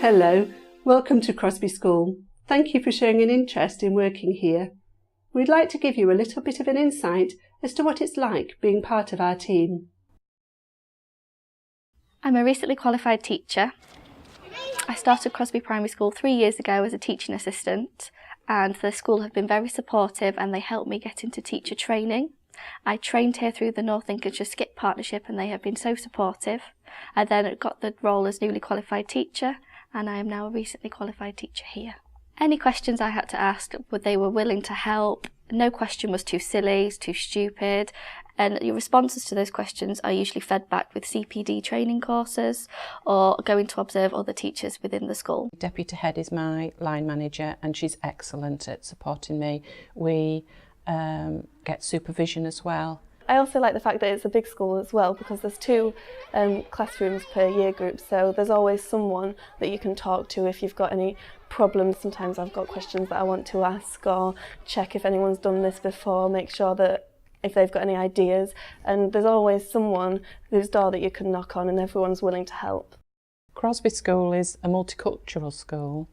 Hello, welcome to Crosby School. Thank you for showing an interest in working here. We'd like to give you a little bit of an insight as to what it's like being part of our team. I'm a recently qualified teacher. I started Crosby Primary School 3 years ago as a teaching assistant, and the school have been very supportive and they helped me get into teacher training. I trained here through the North Lincolnshire Skip Partnership and they have been so supportive. I then got the role as newly qualified teacher and I am now a recently qualified teacher here. Any questions I had to ask, they were willing to help. No question was too silly, too stupid, and your responses to those questions are usually fed back with CPD training courses or going to observe other teachers within the school. Deputy Head is my line manager and she's excellent at supporting me. We get supervision as well. I also like the fact that it's a big school as well because there's 2 classrooms per year group, so there's always someone that you can talk to if you've got any problems. Sometimes I've got questions that I want to ask or check if anyone's done this before, make sure that if they've got any ideas, and there's always someone whose door that you can knock on and everyone's willing to help. Crosby School is a multicultural school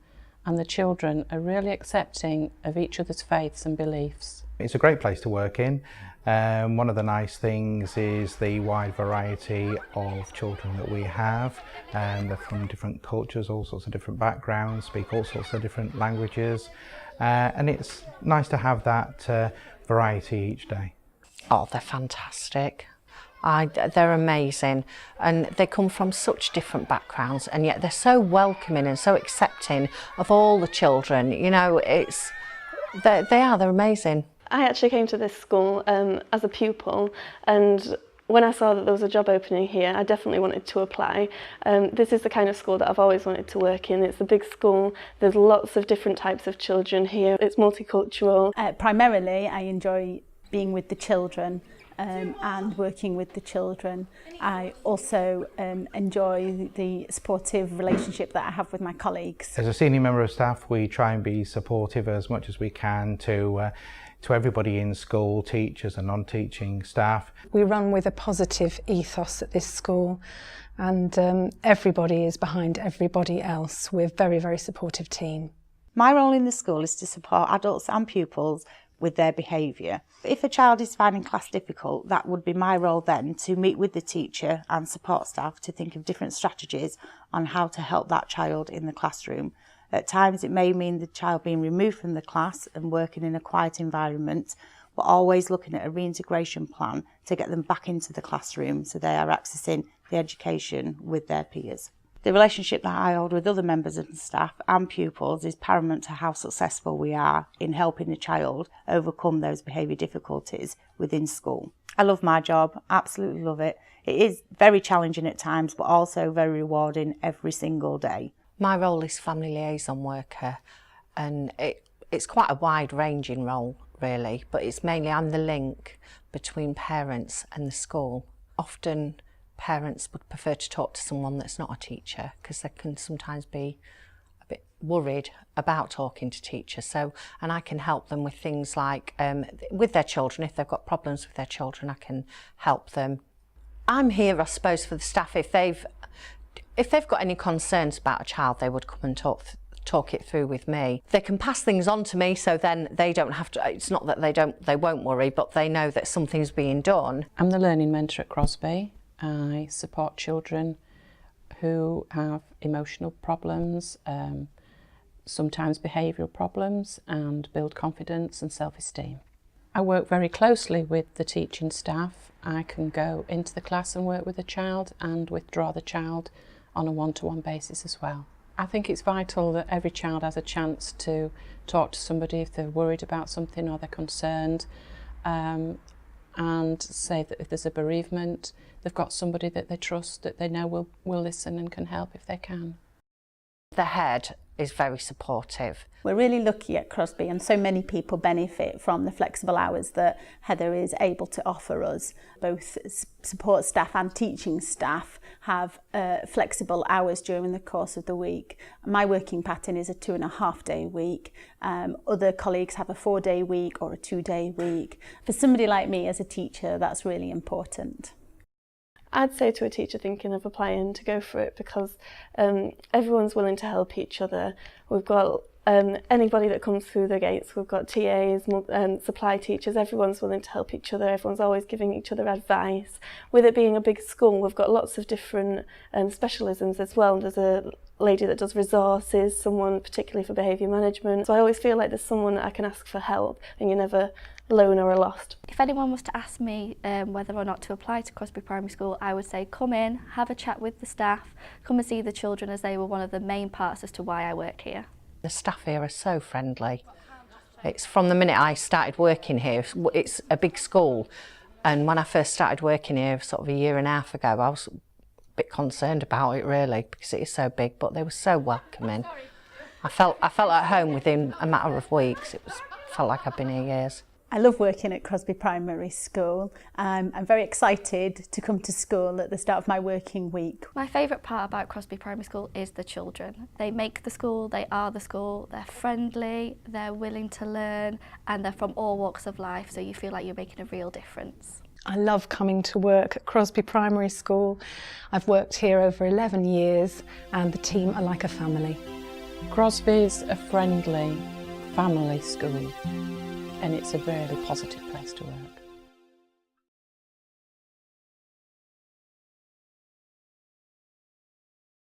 and the children are really accepting of each other's faiths and beliefs. It's a great place to work in. One of the nice things is the wide variety of children that we have. They're from different cultures, all sorts of different backgrounds, speak all sorts of different languages, and it's nice to have that variety each day. Oh, they're fantastic. They're amazing and they come from such different backgrounds and yet they're so welcoming and so accepting of all the children. You know, they're amazing. I actually came to this school as a pupil, and when I saw that there was a job opening here, I definitely wanted to apply. This is the kind of school that I've always wanted to work in. It's a big school, there's lots of different types of children here, it's multicultural. Primarily I enjoy being with the children and working with the children. I also enjoy the supportive relationship that I have with my colleagues. As a senior member of staff, we try and be supportive as much as we can to everybody in school, teachers and non-teaching staff. We run with a positive ethos at this school and everybody is behind everybody else. We're a very, very supportive team. My role in the school is to support adults and pupils with their behaviour. If a child is finding class difficult, that would be my role then to meet with the teacher and support staff to think of different strategies on how to help that child in the classroom. At times it may mean the child being removed from the class and working in a quiet environment, but always looking at a reintegration plan to get them back into the classroom so they are accessing the education with their peers. The relationship that I hold with other members of the staff and pupils is paramount to how successful we are in helping the child overcome those behaviour difficulties within school. I love my job, absolutely love it. It is very challenging at times, but also very rewarding every single day. My role is family liaison worker and it's quite a wide ranging role really, but it's mainly I'm the link between parents and the school. Often parents would prefer to talk to someone that's not a teacher because they can sometimes be a bit worried about talking to teachers. And I can help them with things like with their children. If they've got problems with their children, I can help them. I'm here, I suppose, for the staff. If they've got any concerns about a child, they would come and talk it through with me. They can pass things on to me, so then they don't have to. It's not that they won't worry, but they know that something's being done. I'm the learning mentor at Crosby. I support children who have emotional problems, sometimes behavioural problems, and build confidence and self-esteem. I work very closely with the teaching staff. I can go into the class and work with a child and withdraw the child on a one-to-one basis as well. I think it's vital that every child has a chance to talk to somebody if they're worried about something or they're concerned, and say that if there's a bereavement, they've got somebody that they trust, that they know will listen and can help if they can. The head is very supportive. We're really lucky at Crosby and so many people benefit from the flexible hours that Heather is able to offer us. Both support staff and teaching staff have flexible hours during the course of the week. My working pattern is a 2.5-day week. Other colleagues have a 4-day week or a 2-day week. For somebody like me as a teacher, that's really important. I'd say to a teacher thinking of applying to go for it, because everyone's willing to help each other. We've got anybody that comes through the gates, we've got TAs, supply teachers, everyone's willing to help each other, everyone's always giving each other advice. With it being a big school, we've got lots of different specialisms as well. There's a lady that does resources, someone particularly for behaviour management. So I always feel like there's someone that I can ask for help, and you're never alone or lost. If anyone was to ask me whether or not to apply to Crosby Primary School, I would say come in, have a chat with the staff, come and see the children, as they were one of the main parts as to why I work here. The staff here are so friendly. It's from the minute I started working here, it's a big school, and when I first started working here sort of a year and a half ago, I was a bit concerned about it really, because it is so big, but they were so welcoming. I felt at home within a matter of weeks. Felt like I've been here years. I love working at Crosby Primary School. I'm very excited to come to school at the start of my working week. My favourite part about Crosby Primary School is the children. They make the school, they are the school, they're friendly, they're willing to learn, and they're from all walks of life, so you feel like you're making a real difference. I love coming to work at Crosby Primary School. I've worked here over 11 years and the team are like a family. Crosby's a friendly family school, and it's a really positive place to work.